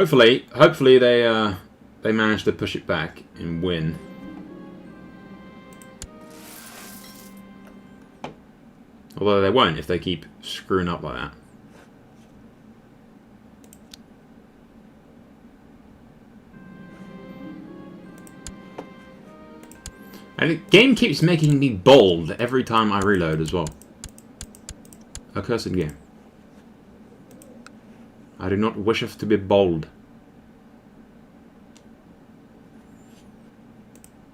Hopefully they manage to push it back and win. Although they won't if they keep screwing up like that. And the game keeps making me bold every time I reload as well. Accursed game. I do not wish us to be bold.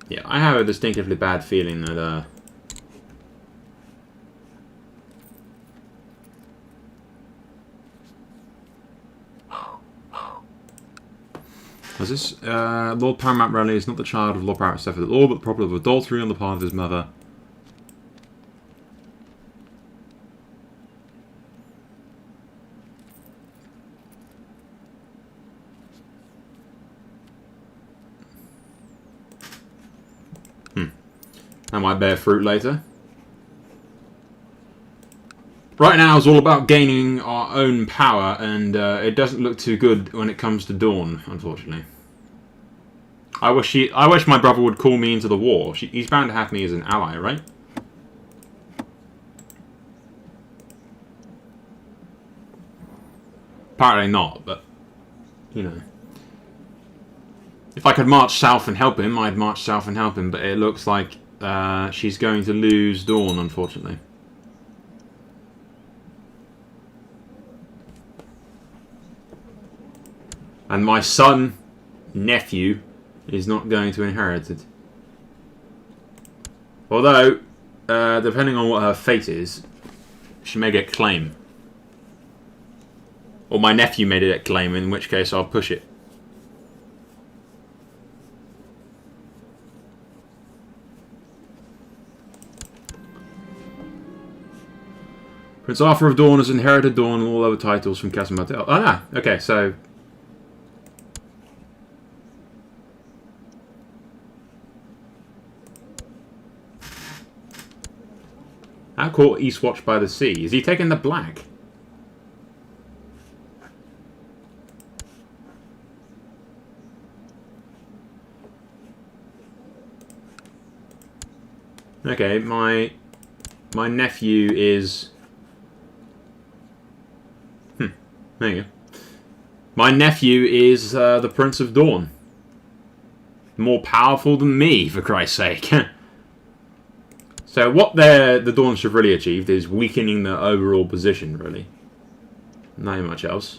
Yeah, I have a distinctively bad feeling that as this Lord Paramount Renly is not the child of Lord Paramount Stefford at all, but the problem of adultery on the part of his mother. That might bear fruit later. Right now it's all about gaining our own power, and it doesn't look too good when it comes to Dawn, unfortunately. I wish my brother would call me into the war. He's bound to have me as an ally, right? Apparently not, but you know. If I could march south and help him, I'd march south and help him, but it looks like she's going to lose Dawn, unfortunately. And my son, nephew, is not going to inherit it. Although, depending on what her fate is, she may get claim. Or my nephew may get claim, in which case I'll push it. Prince Arthur of Dawn has inherited Dawn and all other titles from Castle Martell. Ah, okay, so... How cool, Eastwatch by the Sea. Is he taking the black? Okay, my nephew is... There you go. My nephew is the Prince of Dawn. More powerful than me, for Christ's sake. So what the Dawns have really achieved is weakening the overall position, really. Not much else.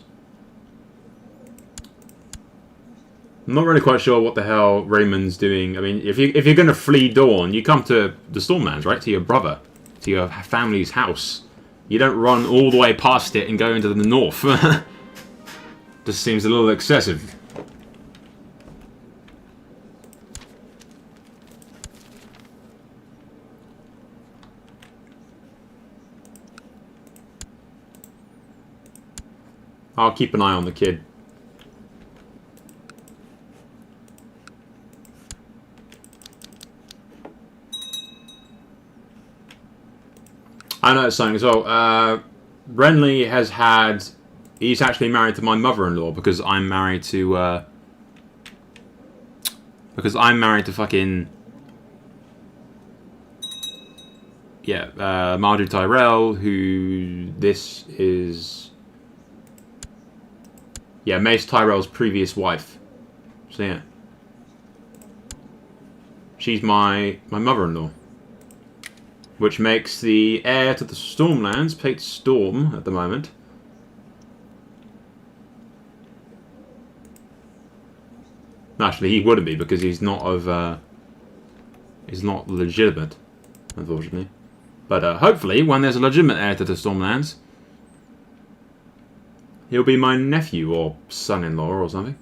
I'm not really quite sure what the hell Raymond's doing. I mean, if you're going to flee Dawn, you come to the Stormlands, right? To your brother. To your family's house. You don't run all the way past it and go into the north. Just seems a little excessive. I'll keep an eye on the kid. I noticed something as well. Renly has had... He's actually married to my mother-in-law because I'm married to... because I'm married to fucking... Yeah, Marjorie Tyrell, who this is... Yeah, Mace Tyrell's previous wife. So yeah. She's my mother-in-law. Which makes the heir to the Stormlands, Pate Storm, at the moment. Actually, he wouldn't be because he's not of... he's not legitimate, unfortunately. But hopefully, when there's a legitimate heir to the Stormlands, he'll be my nephew or son-in-law or something.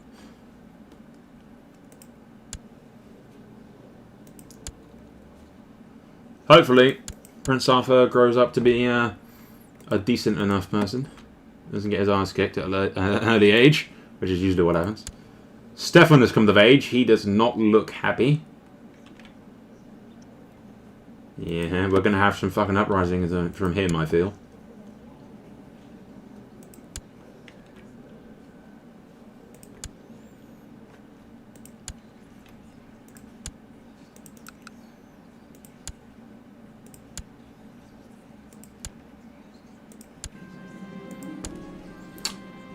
Hopefully, Prince Arthur grows up to be a decent enough person. Doesn't get his ass kicked at an early age, which is usually what happens. Stefan has come of age. He does not look happy. Yeah, we're going to have some fucking uprisings from him, I feel.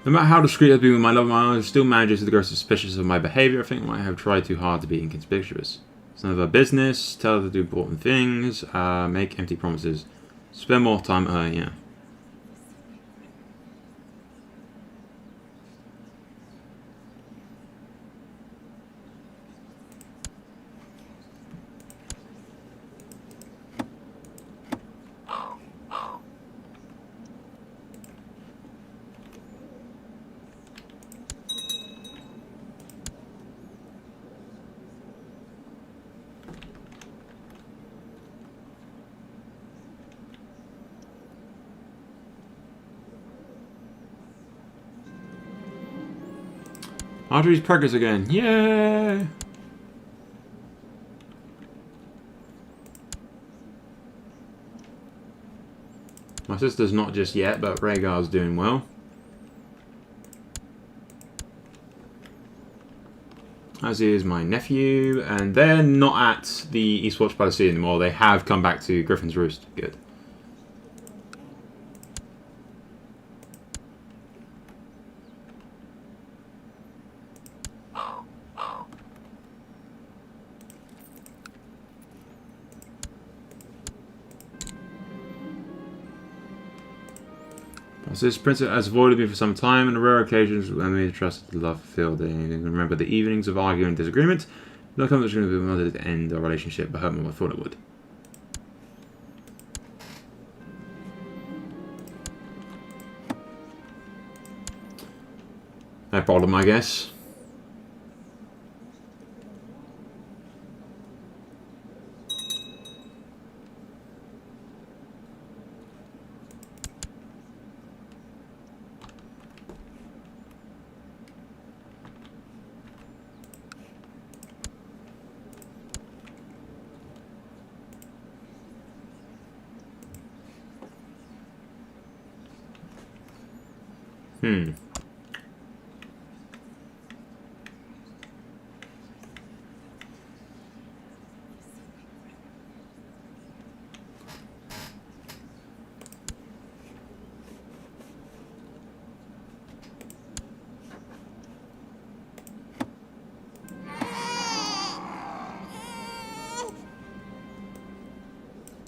No matter how discreet I've been with my love, my eyes still manages to grow suspicious of my behaviour. I think I might have tried too hard to be inconspicuous. It's none of her business. Tell her to do important things. Make empty promises. Spend more time. Yeah. Audrey's progress again. Yay! My sister's not just yet, but Rhaegar's doing well. As is my nephew, and they're not at the Eastwatch by the Sea anymore. They have come back to Griffin's Roost. Good. This princess has avoided me for some time, and on rare occasions I made trust the love fulfilled. I remember the evenings of arguing and disagreement. No comment was going to be wanted to end our relationship, but hurt more than I thought it would. No problem, I guess.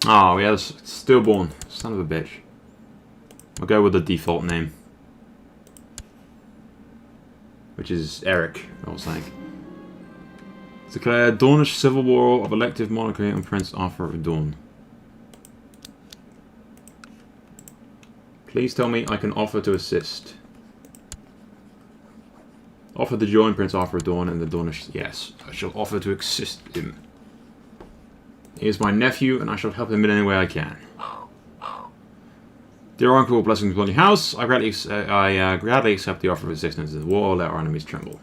Oh, yeah, stillborn. Son of a bitch. I'll go with the default name. Which is Eric, I was like. Declare Dornish civil war of elective monarchy on Prince Arthur of Dorne. Please tell me I can offer to assist. Offer to join Prince Arthur of Dorne and the Dornish... Yes, I shall offer to assist him. He is my nephew, and I shall help him in any way I can. Dear uncle, blessings upon your house. I gladly accept the offer of assistance in the war. Let our enemies tremble.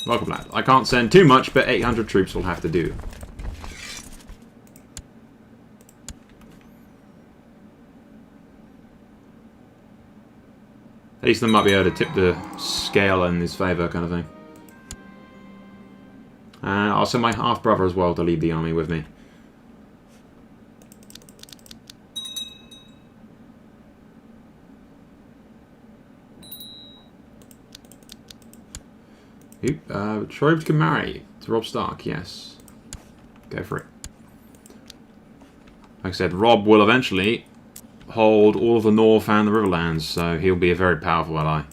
Welcome, lad. I can't send too much, but 800 troops will have to do. At least they might be able to tip the scale in his favour, kind of thing. I'll send my half-brother as well to lead the army with me. Betrothed can marry to Robb Stark, yes. Go for it. Like I said, Robb will eventually hold all of the North and the Riverlands, so he'll be a very powerful ally.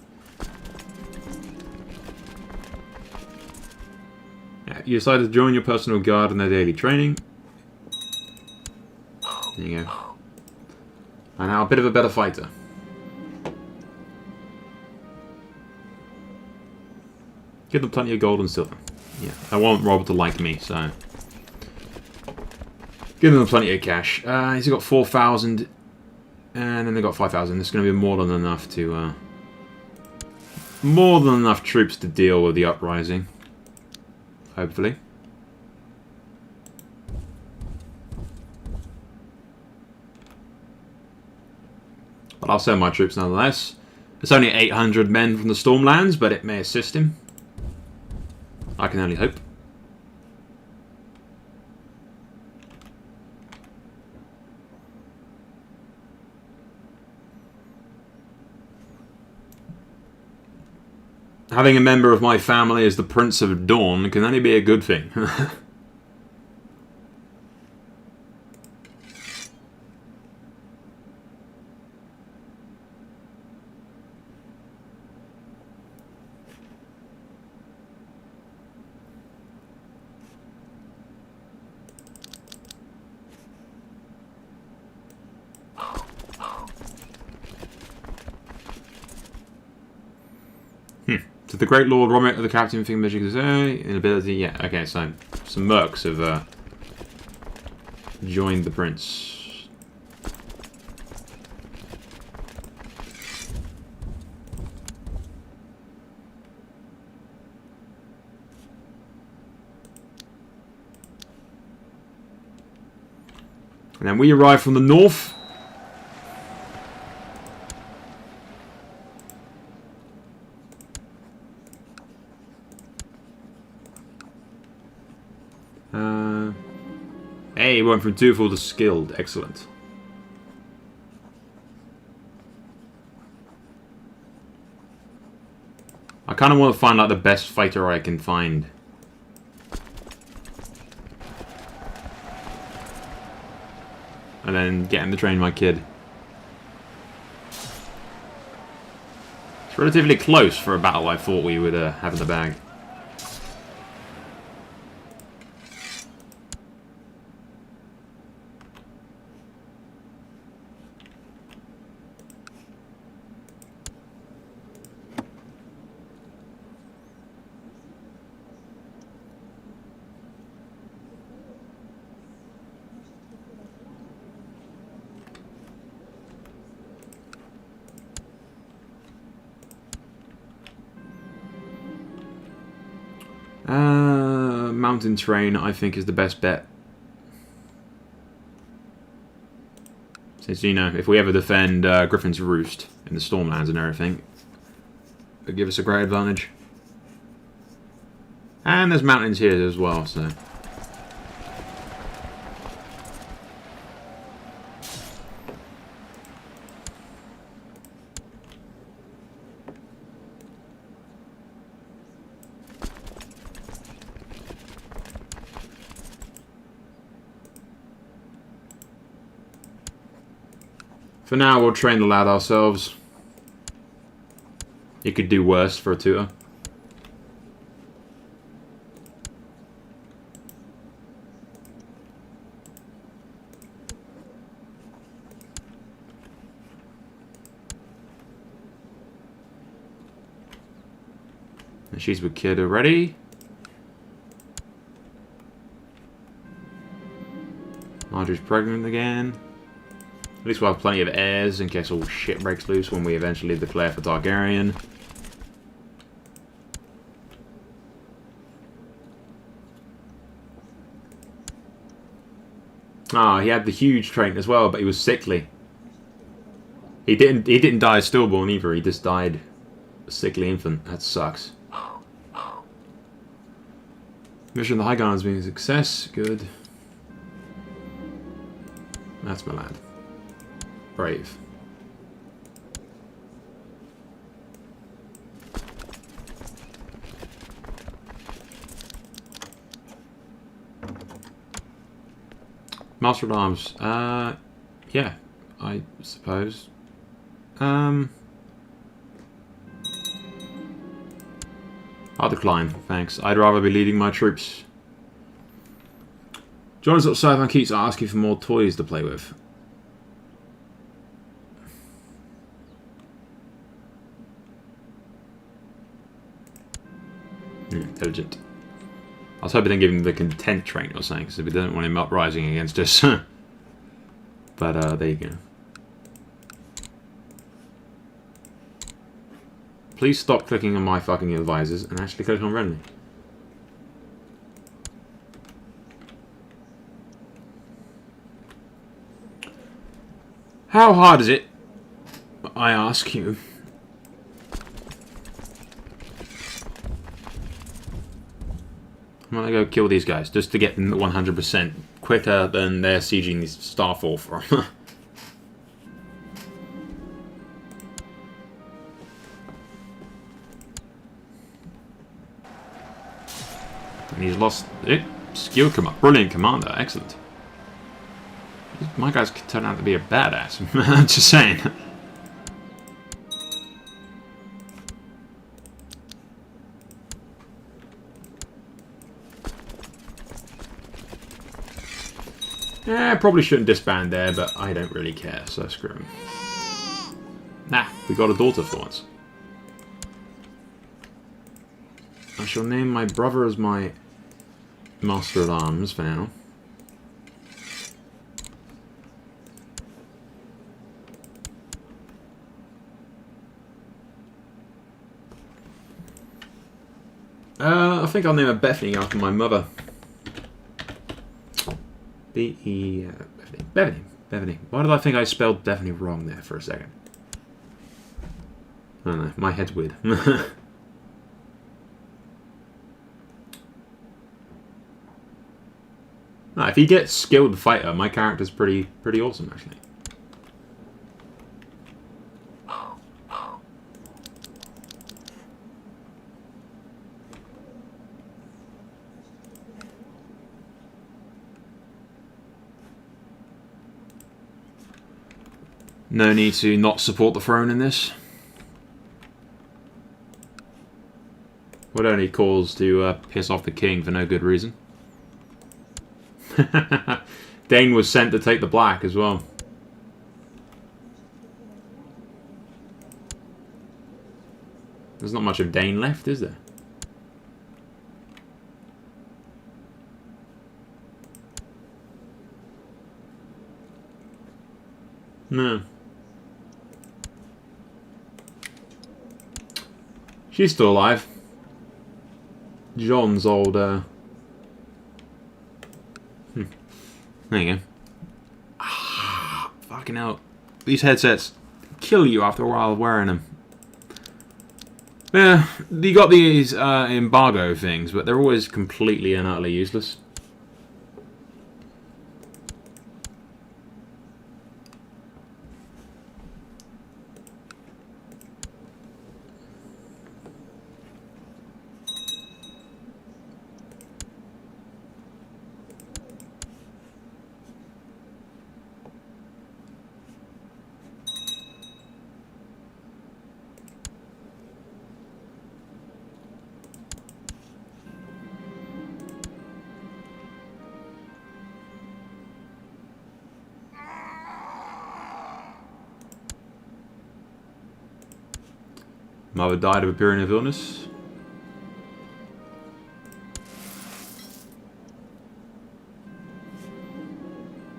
Yeah, you decided to join your personal guard in their daily training. There you go. And now a bit of a better fighter. Give them plenty of gold and silver. Yeah, I want Robb to like me, so... Give them plenty of cash. He's got 4,000, and then they got 5,000. It's going to be more than enough to... more than enough troops to deal with the uprising. Hopefully. But I'll send my troops nonetheless. It's only 800 men from the Stormlands, but it may assist him. I can only hope. Having a member of my family as the Prince of Dawn can only be a good thing. Did the Great Lord Romit of the Captain think magic is inability? Yeah, okay, so some mercs have joined the Prince. And then we arrive from the north. Hey, went from dutiful to skilled. Excellent. I kind of want to find out the best fighter I can find. And then get him to train my kid. It's relatively close for a battle I thought we would have in the bag. Mountain train, I think, is the best bet. Since, you know, if we ever defend Griffin's Roost in the Stormlands and everything, it'll give us a great advantage. And there's mountains here as well, so... For now, we'll train the lad ourselves. It could do worse for a tutor. And she's with kid already. Marjorie's pregnant again. At least we'll have plenty of heirs in case all shit breaks loose when we eventually declare for Targaryen. Ah, he had the huge trait as well, but he was sickly. He didn't die stillborn either, he just died a sickly infant. That sucks. Mission of the High Garden has been a success. Good. That's my lad. Brave. Master of Arms. Yeah, I suppose. I'll decline, thanks. I'd rather be leading my troops. John's outside and keeps asking for more toys to play with. Intelligent. I was hoping they'd give him the content trait or something, because we don't want him uprising against us. But there you go. Please stop clicking on my fucking advisors and actually click on Renly. How hard is it, I ask you, I'm gonna go kill these guys just to get them 100% quicker than they're sieging these Starfall for. And he's lost it. Skill command. Brilliant commander. Excellent. My guys could turn out to be a badass. I'm just saying. I probably shouldn't disband there, but I don't really care, so screw him. Nah, we got a daughter for once. I shall name my brother as my Master at Arms for now. I think I'll name her Bethany after my mother. Bethany. Why did I think I spelled Bethany wrong there for a second? I don't know. My head's weird. No, if he gets skilled fighter, my character's pretty awesome actually. No need to not support the throne in this. Would only cause to piss off the king for no good reason. Dane was sent to take the black as well. There's not much of Dane left, is there? No. She's still alive. John's old, There you go. Ah, fucking hell. These headsets kill you after a while of wearing them. Yeah, you got these embargo things, but they're always completely and utterly useless. Mother died of a period of illness.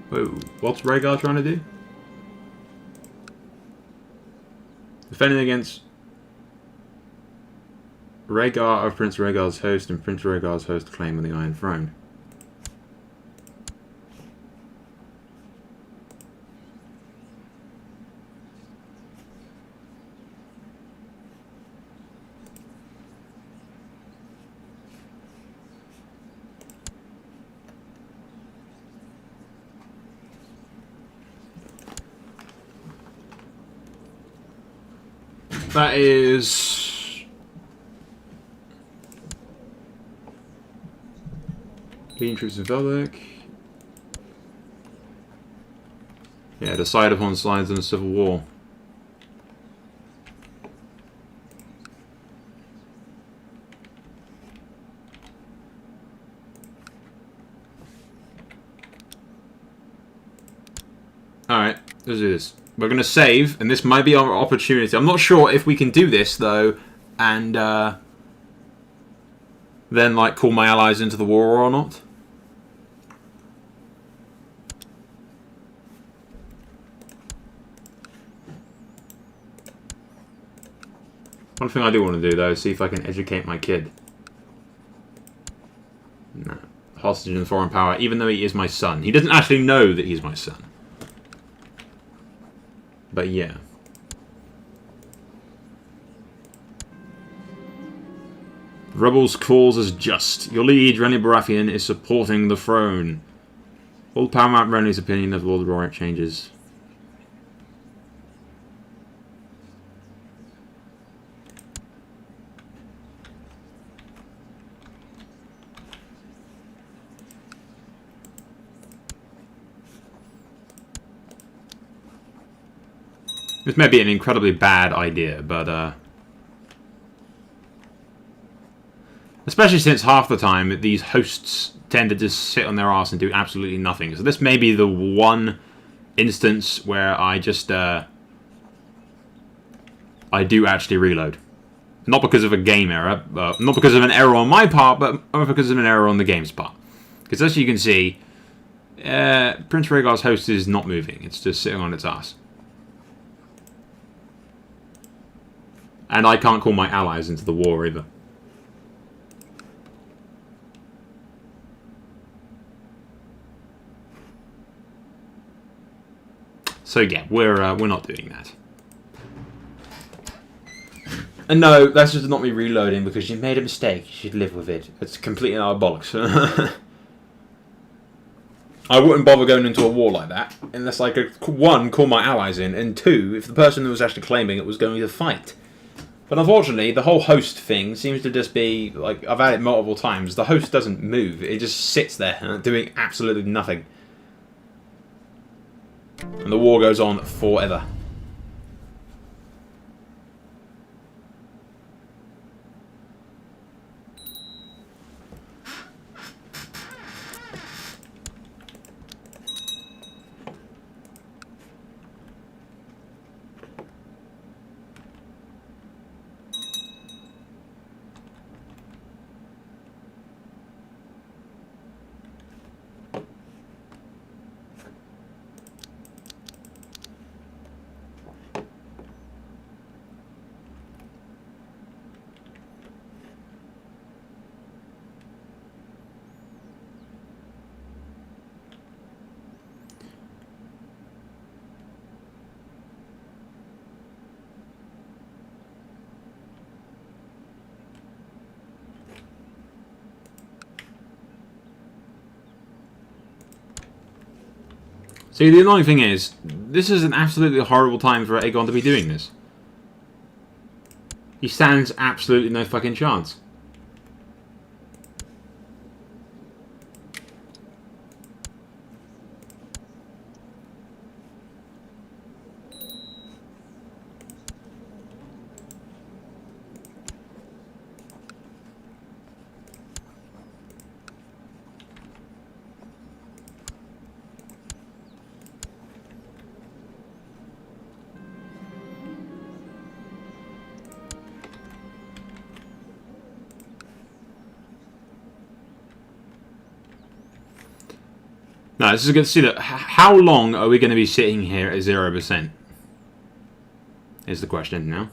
Whoa, what's Rhaegar trying to do? Defending against Rhaegar of Prince Rhaegar's host and Prince Rhaegar's host claim on the Iron Throne. That is leading troops in Veldic. Yeah, decide upon sides in a civil war. Alright, let's do this. We're going to save, and this might be our opportunity. I'm not sure if we can do this, though, and then, like, call my allies into the war or not. One thing I do want to do, though, is see if I can educate my kid. No. Hostage in foreign power, even though he is my son. He doesn't actually know that he's my son. But yeah. The rebels' cause is just. Your liege, Renly Baratheon, is supporting the throne. All paramount Renly's opinion of Lord Rorik changes. This may be an incredibly bad idea, but especially since half the time these hosts tend to just sit on their ass and do absolutely nothing. So this may be the one instance where I just I do actually reload. Not because of a game error, not because of an error on my part, but because of an error on the game's part. Because as you can see, Prince Rhaegar's host is not moving. It's just sitting on its ass. And I can't call my allies into the war either. So yeah, we're not doing that. And no, that's just not me reloading because you made a mistake. You should live with it. It's completely our bollocks. I wouldn't bother going into a war like that unless I could, one, call my allies in, and two, if the person who was actually claiming it was going to fight. But unfortunately, the whole host thing seems to just be, like, I've had it multiple times. The host doesn't move. It just sits there doing absolutely nothing. And the war goes on forever. See, the annoying thing is, this is an absolutely horrible time for Aegon to be doing this. He stands absolutely no fucking chance. No, this is good to see that. How long are we going to be sitting here at 0%? Is the question now.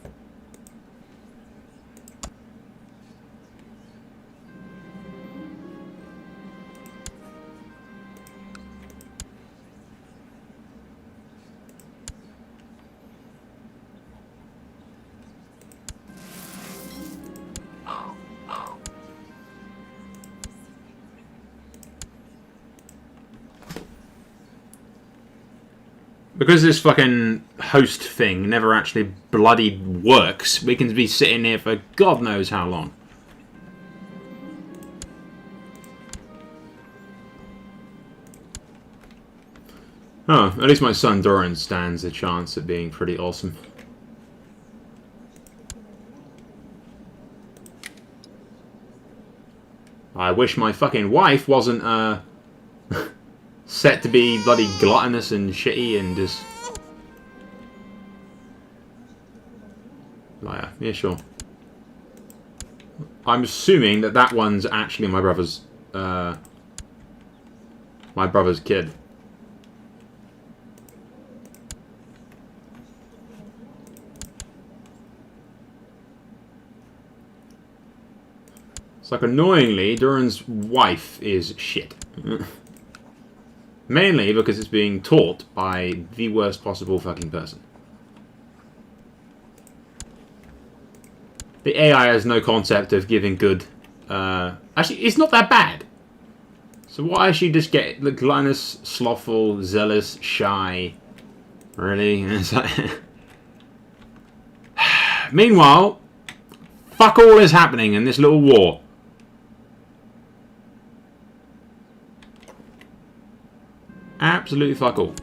Because this fucking host thing never actually bloody works, we can be sitting here for God knows how long. Oh, at least my son Doran stands a chance at being pretty awesome. I wish my fucking wife wasn't, set to be bloody gluttonous and shitty and just... Oh, yeah, sure. I'm assuming that that one's actually my brother's kid. It's like, annoyingly, Duran's wife is shit. Mainly because it's being taught by the worst possible fucking person. The AI has no concept of giving good... actually, it's not that bad. So why does she just get the gluttonous, slothful, zealous, shy? Really? It's like Meanwhile, fuck all is happening in this little war. Absolutely fuck all.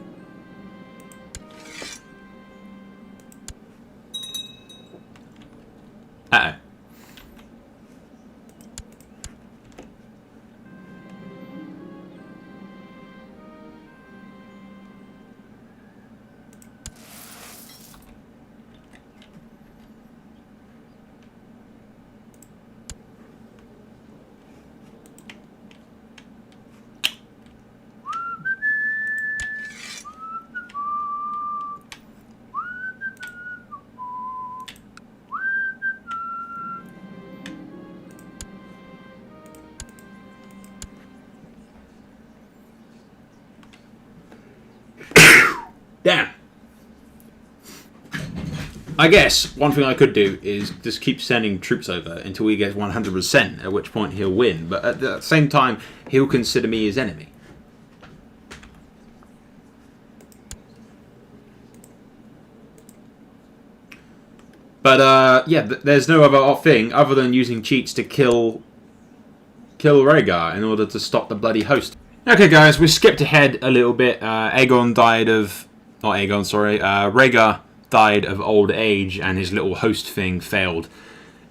Damn. I guess one thing I could do is just keep sending troops over until he gets 100%, at which point he'll win. But at the same time, he'll consider me his enemy. But, yeah, there's no other thing other than using cheats to kill Rhaegar in order to stop the bloody host. Okay, guys, we skipped ahead a little bit. Rhaegar died of old age, and his little host thing failed.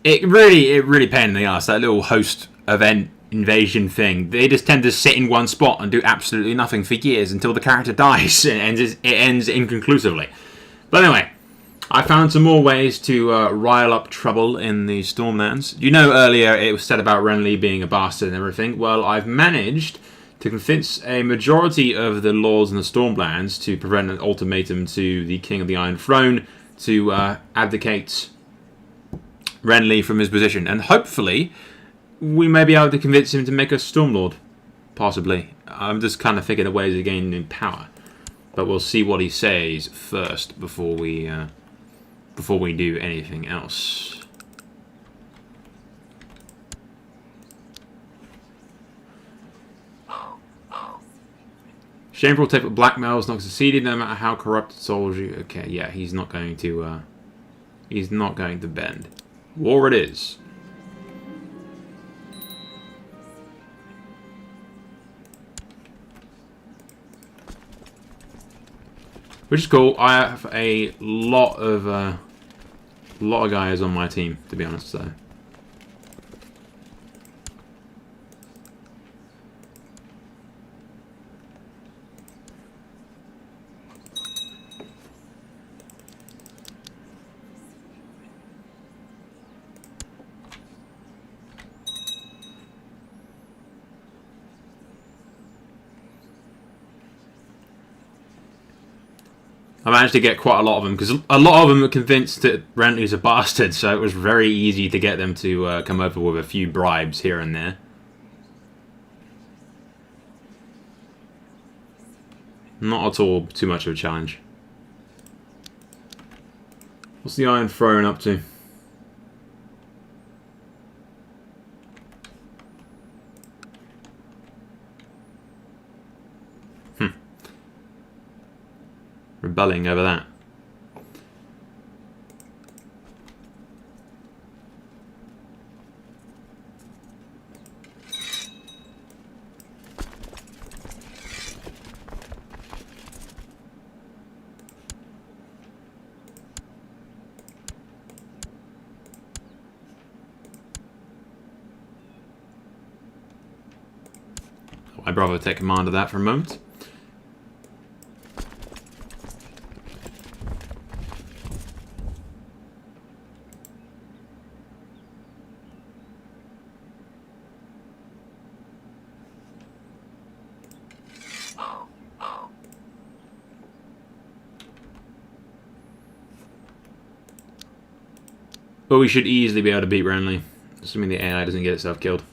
It really pained in the ass, that little host event invasion thing. They just tend to sit in one spot and do absolutely nothing for years until the character dies, and it ends inconclusively. But anyway, I found some more ways to rile up trouble in the Stormlands. You know, earlier it was said about Renly being a bastard and everything. Well, I've managed to convince a majority of the lords in the Stormlands to prevent an ultimatum to the King of the Iron Throne to abdicate Renly from his position. And hopefully, we may be able to convince him to make us Stormlord. Possibly. I'm just kind of thinking of ways of gaining power. But we'll see what he says first before we do anything else. Shameful tape of blackmail is not succeeded, no matter how corrupt soldier. Okay, yeah, he's not going to bend. War it is. Which is cool. I have a lot of guys on my team, to be honest. So. I managed to get quite a lot of them, because a lot of them were convinced that Renly's a bastard, so it was very easy to get them to come over with a few bribes here and there. Not at all too much of a challenge. What's the Iron Throne up to? Rebelling over that. I'd rather take command of that for a moment. But we should easily be able to beat Renly, assuming the AI doesn't get itself killed.